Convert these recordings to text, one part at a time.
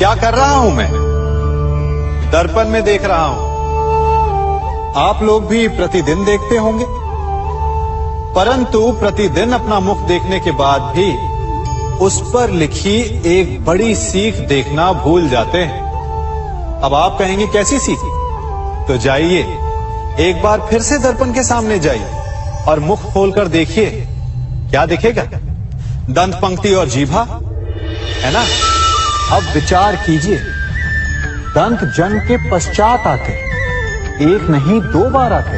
क्या कर रहा हूं मैं? दर्पण में देख रहा हूं। आप लोग भी प्रतिदिन देखते होंगे, परंतु प्रतिदिन अपना मुख देखने के बाद भी उस पर लिखी एक बड़ी सीख देखना भूल जाते हैं। अब आप कहेंगे कैसी सीख? तो जाइए, एक बार फिर से दर्पण के सामने जाइए और मुख खोलकर देखिए, क्या दिखेगा? दंत पंक्ति और जीभा, है ना? अब विचार कीजिए, दंत जन्म के पश्चात आते, एक नहीं 2 बार आते,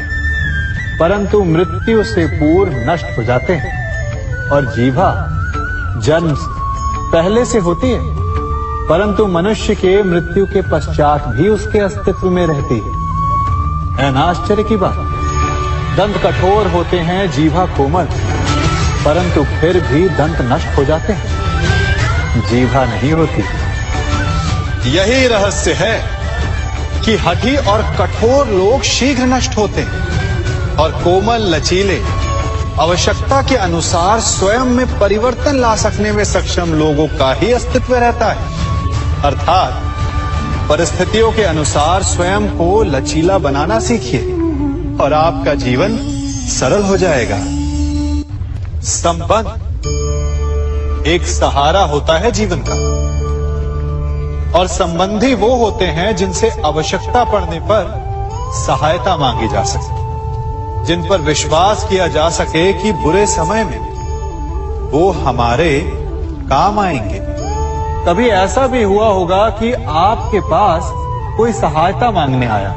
परंतु मृत्यु से पूर्व नष्ट हो जाते हैं। और जीभा जन्म पहले से होती है, परंतु मनुष्य के मृत्यु के पश्चात भी उसके अस्तित्व में रहती है ना? आश्चर्य की बात। दंत कठोर होते हैं, जीभा कोमल, परंतु फिर भी दंत नष्ट हो जाते हैं, जीभा नहीं होती। यही रहस्य है कि हठी और कठोर लोग शीघ्र नष्ट होते हैं और कोमल लचीले आवश्यकता के अनुसार स्वयं में परिवर्तन ला सकने में सक्षम लोगों का ही अस्तित्व रहता है। अर्थात परिस्थितियों के अनुसार स्वयं को लचीला बनाना सीखिए और आपका जीवन सरल हो जाएगा। संबंध एक सहारा होता है जीवन का, और संबंधी वो होते हैं जिनसे आवश्यकता पड़ने पर सहायता मांगी जा सके, जिन पर विश्वास किया जा सके कि बुरे समय में वो हमारे काम आएंगे। कभी ऐसा भी हुआ होगा कि आपके पास कोई सहायता मांगने आया,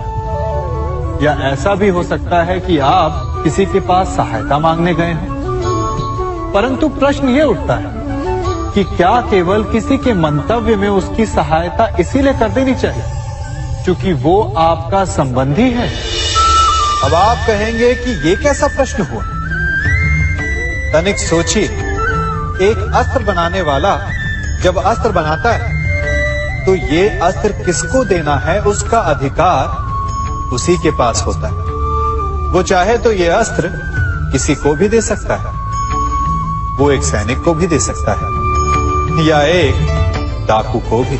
या ऐसा भी हो सकता है कि आप किसी के पास सहायता मांगने गए हैं, परंतु प्रश्न ये उठता है कि क्या केवल किसी के मंतव्य में उसकी सहायता इसीलिए कर देनी चाहिए क्योंकि वो आपका संबंधी है? अब आप कहेंगे कि ये कैसा प्रश्न हुआ? तनिक सोचिए, एक अस्त्र बनाने वाला जब अस्त्र बनाता है तो ये अस्त्र किसको देना है उसका अधिकार उसी के पास होता है। वो चाहे तो ये अस्त्र किसी को भी दे सकता है, वो एक सैनिक को भी दे सकता है या एक डाकू को भी,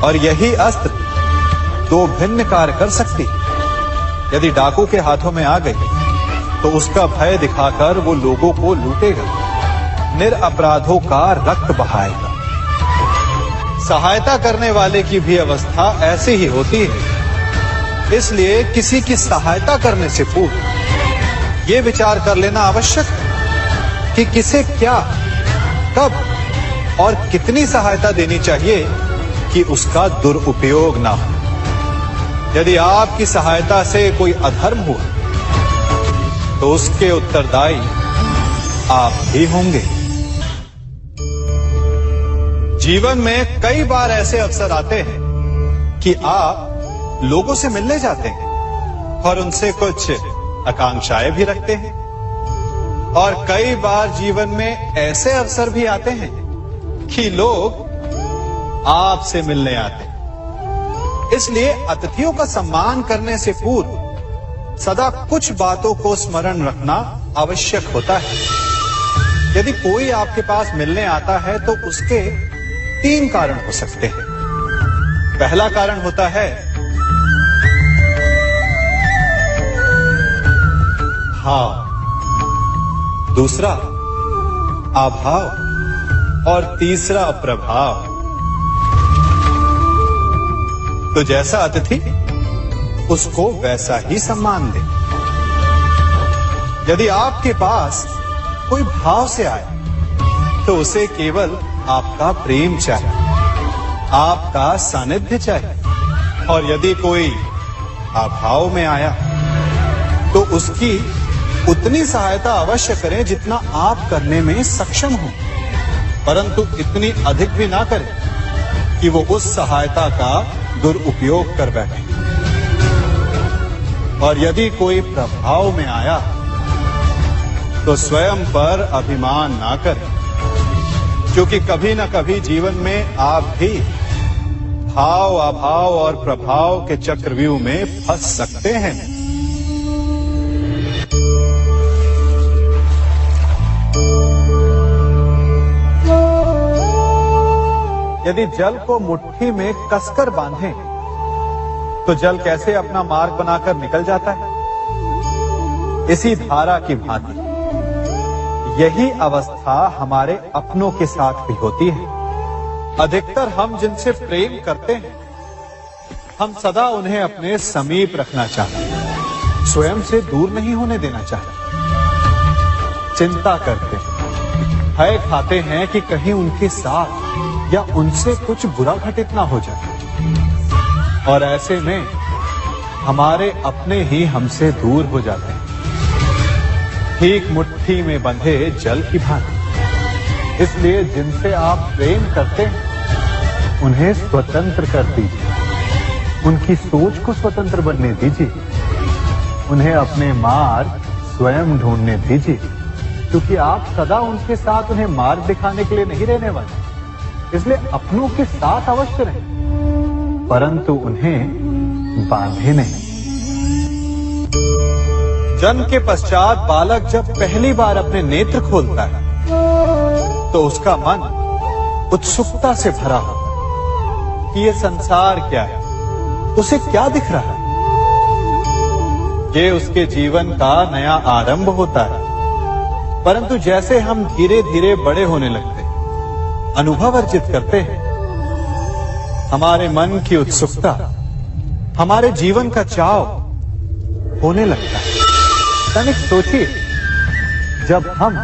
और यही अस्त्र 2 भिन्न कार्य कर सकती है। यदि डाकू के हाथों में आ गई तो उसका भय दिखाकर वो लोगों को लूटेगा, निरपराधों का रक्त बहाएगा। सहायता करने वाले की भी अवस्था ऐसी ही होती है। इसलिए किसी की सहायता करने से पूर्व ये विचार कर लेना आवश्यक है कि किसे क्या, कब और कितनी सहायता देनी चाहिए कि उसका दुरुपयोग ना हो। यदि आपकी सहायता से कोई अधर्म हुआ तो उसके उत्तरदायी आप ही होंगे। जीवन में कई बार ऐसे अवसर आते हैं कि आप लोगों से मिलने जाते हैं और उनसे कुछ आकांक्षाएं भी रखते हैं, और कई बार जीवन में ऐसे अवसर भी आते हैं कि लोग आपसे मिलने आते हैं। इसलिए अतिथियों का सम्मान करने से पूर्व सदा कुछ बातों को स्मरण रखना आवश्यक होता है। यदि कोई आपके पास मिलने आता है तो उसके 3 कारण हो सकते हैं। पहला कारण होता है भाव, दूसरा अभाव और तीसरा प्रभाव। तो जैसा अतिथि उसको वैसा ही सम्मान दे। यदि आपके पास कोई भाव से आए तो उसे केवल आपका प्रेम चाहिए, आपका सानिध्य चाहिए, और यदि कोई अभाव में आया तो उसकी उतनी सहायता अवश्य करें जितना आप करने में सक्षम हो, परंतु इतनी अधिक भी ना करें कि वो उस सहायता का दुरुपयोग कर बैठे। और यदि कोई प्रभाव में आया तो स्वयं पर अभिमान ना करें, क्योंकि कभी ना कभी जीवन में आप भी भाव, अभाव और प्रभाव के चक्रव्यूह में फंस सकते हैं। यदि जल को मुट्ठी में कसकर बांधें, तो जल कैसे अपना मार्ग बनाकर निकल जाता है? इसी धारा की भांति यही अवस्था हमारे अपनों के साथ भी होती है। अधिकतर हम जिनसे प्रेम करते हैं, हम सदा उन्हें अपने समीप रखना चाहते हैं, स्वयं से दूर नहीं होने देना चाहते। चिंता करते हैं, भय खाते हैं कि कहीं उनके साथ या उनसे कुछ बुरा घटित ना हो जाए, और ऐसे में हमारे अपने ही हमसे दूर हो जाते हैं, ठीक मुट्ठी में बंधे जल की भांति। इसलिए जिनसे आप प्रेम करते हैं, उन्हें स्वतंत्र कर दीजिए, उनकी सोच को स्वतंत्र बनने दीजिए, उन्हें अपने मार्ग स्वयं ढूंढने दीजिए, क्योंकि आप सदा उनके साथ उन्हें मार्ग दिखाने के लिए नहीं रहने वाले। इसलिए अपनों के साथ अवश्य रहें, परंतु उन्हें बांधे नहीं। जन्म के पश्चात बालक जब पहली बार अपने नेत्र खोलता है, तो उसका मन उत्सुकता से भरा होता है कि ये संसार क्या है, उसे क्या दिख रहा है। ये उसके जीवन का नया आरंभ होता है। परंतु जैसे हम धीरे धीरे बड़े होने लगते हैं, अनुभव अर्जित करते हैं, हमारे मन की उत्सुकता, हमारे जीवन का चाव होने लगता है। तनिक सोचिए, जब हम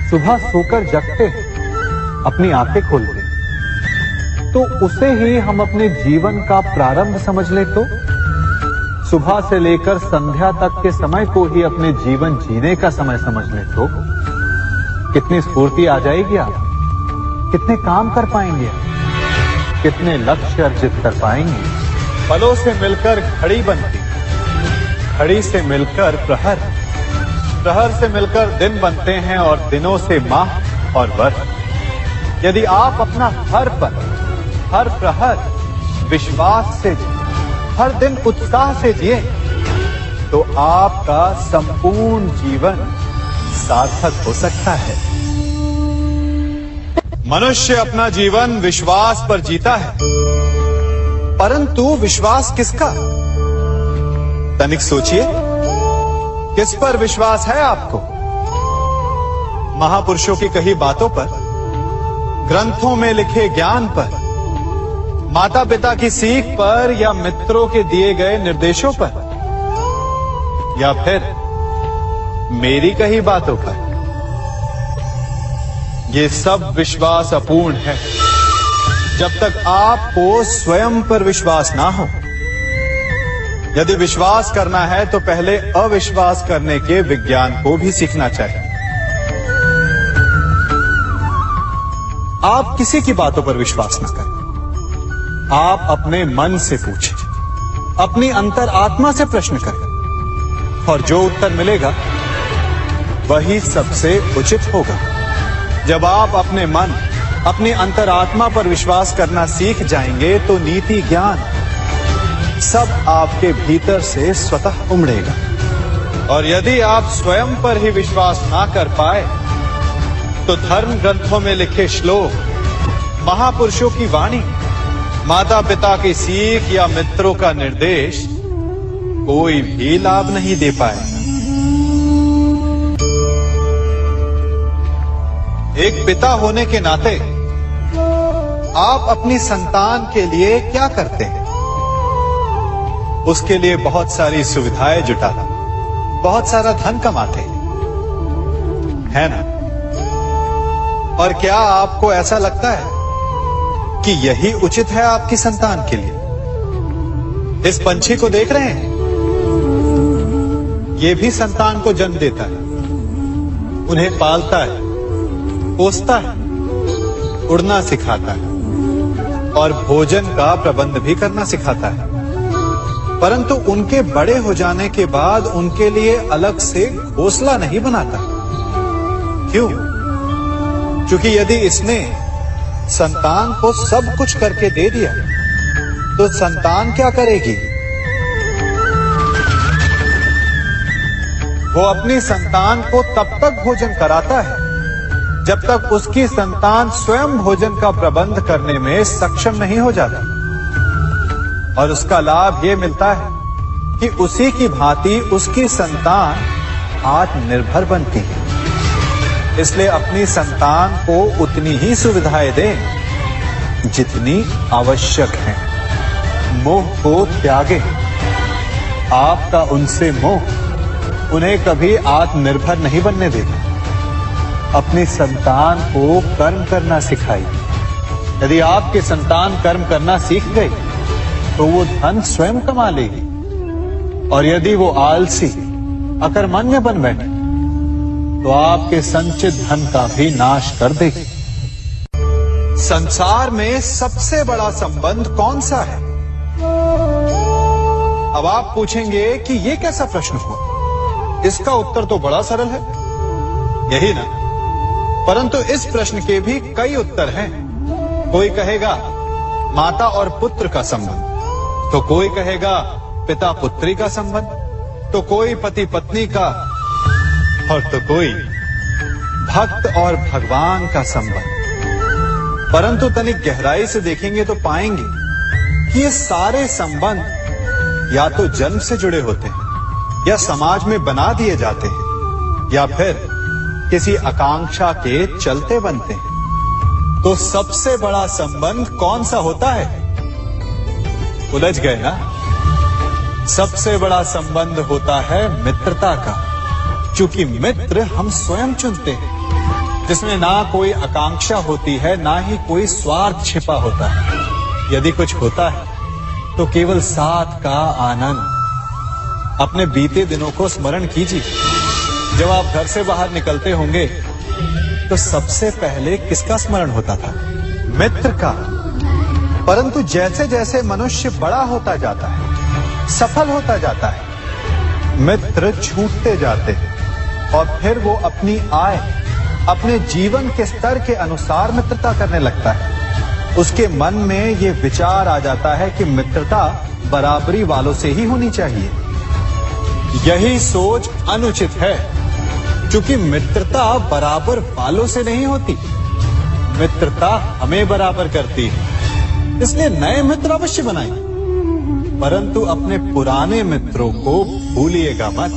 सुबह सोकर जगते हैं, अपनी आंखें खोलते हैं, तो उसे ही हम अपने जीवन का प्रारंभ समझ ले, तो सुबह से लेकर संध्या तक के समय को ही अपने जीवन जीने का समय समझ ले, तो कितनी स्फूर्ति आ जाएगी। आप कितने काम कर पाएंगे, कितने लक्ष्य अर्जित कर पाएंगे। फलों से मिलकर घड़ी बनती, घड़ी से मिलकर प्रहर, प्रहर से मिलकर दिन बनते हैं, और दिनों से माह और वर्ष। यदि आप अपना हर पल, हर प्रहर विश्वास से जिए, हर दिन उत्साह से जिए, तो आपका संपूर्ण जीवन सार्थक हो सकता है। मनुष्य अपना जीवन विश्वास पर जीता है, परंतु विश्वास किसका? तनिक सोचिए, किस पर विश्वास है आपको? महापुरुषों की कही बातों पर, ग्रंथों में लिखे ज्ञान पर, माता पिता की सीख पर, या मित्रों के दिए गए निर्देशों पर, या फिर मेरी कही बातों पर? ये सब विश्वास अपूर्ण है जब तक आपको स्वयं पर विश्वास ना हो। यदि विश्वास करना है तो पहले अविश्वास करने के विज्ञान को भी सीखना चाहिए। आप किसी की बातों पर विश्वास न करें, आप अपने मन से पूछें, अपनी अंतर आत्मा से प्रश्न करें, और जो उत्तर मिलेगा वही सबसे उचित होगा। जब आप अपने मन, अपनी अंतरात्मा पर विश्वास करना सीख जाएंगे, तो नीति ज्ञान सब आपके भीतर से स्वतः उमड़ेगा। और यदि आप स्वयं पर ही विश्वास ना कर पाए, तो धर्म ग्रंथों में लिखे श्लोक, महापुरुषों की वाणी, माता पिता की सीख या मित्रों का निर्देश कोई भी लाभ नहीं दे पाएगा। एक पिता होने के नाते आप अपनी संतान के लिए क्या करते हैं? उसके लिए बहुत सारी सुविधाएं जुटाते, बहुत सारा धन कमाते हैं ना? और क्या आपको ऐसा लगता है कि यही उचित है आपकी संतान के लिए? इस पंछी को देख रहे हैं, ये भी संतान को जन्म देता है, उन्हें पालता है, पोसता है, उड़ना सिखाता है और भोजन का प्रबंध भी करना सिखाता है। परंतु उनके बड़े हो जाने के बाद उनके लिए अलग से घोंसला नहीं बनाता। क्यों? क्योंकि यदि इसने संतान को सब कुछ करके दे दिया, तो संतान क्या करेगी? वो अपनी संतान को तब तक भोजन कराता है जब तक उसकी संतान स्वयं भोजन का प्रबंध करने में सक्षम नहीं हो जाती। और उसका लाभ यह मिलता है कि उसी की भांति उसकी संतान आत्मनिर्भर बनती है। इसलिए अपनी संतान को उतनी ही सुविधाएं दें जितनी आवश्यक हैं। मोह को त्यागें। आपका उनसे मोह उन्हें कभी आत्मनिर्भर नहीं बनने देगा। अपनी संतान को कर्म करना सिखाइए। यदि आपकी संतान कर्म करना सीख गई तो वो धन स्वयं कमा लेगी। और यदि वो आलसी अकर्मण्य बन बैठे तो आपके संचित धन का भी नाश कर देगी। संसार में सबसे बड़ा संबंध कौन सा है? अब आप पूछेंगे कि यह कैसा प्रश्न हुआ? इसका उत्तर तो बड़ा सरल है, यही ना? परंतु इस प्रश्न के भी कई उत्तर हैं। कोई कहेगा माता और पुत्र का संबंध, तो कोई कहेगा पिता पुत्री का संबंध, तो कोई पति पत्नी का, और तो कोई भक्त और भगवान का संबंध। परंतु तनिक गहराई से देखेंगे तो पाएंगे कि ये सारे संबंध या तो जन्म से जुड़े होते हैं, या समाज में बना दिए जाते हैं, या फिर किसी आकांक्षा के चलते बनते हैं। तो सबसे बड़ा संबंध कौन सा होता है? उलझ गए ना? सबसे बड़ा संबंध होता है मित्रता का, क्योंकि मित्र हम स्वयं चुनते हैं, जिसमें ना कोई आकांक्षा होती है, ना ही कोई स्वार्थ छिपा होता है। यदि कुछ होता है तो केवल साथ का आनंद। अपने बीते दिनों को स्मरण कीजिए। जब आप घर से बाहर निकलते होंगे तो सबसे पहले किसका स्मरण होता था? मित्र का। परंतु जैसे जैसे मनुष्य बड़ा होता जाता है, सफल होता जाता है, मित्र छूटते जाते हैं और फिर वो अपनी आय, अपने जीवन के स्तर के अनुसार मित्रता करने लगता है। उसके मन में ये विचार आ जाता है कि मित्रता बराबरी वालों से ही होनी चाहिए। यही सोच अनुचित है, क्योंकि मित्रता बराबर वालों से नहीं होती, मित्रता हमें बराबर करती है। इसलिए नए मित्र अवश्य बनाएं, परंतु अपने पुराने मित्रों को भूलिएगा मत।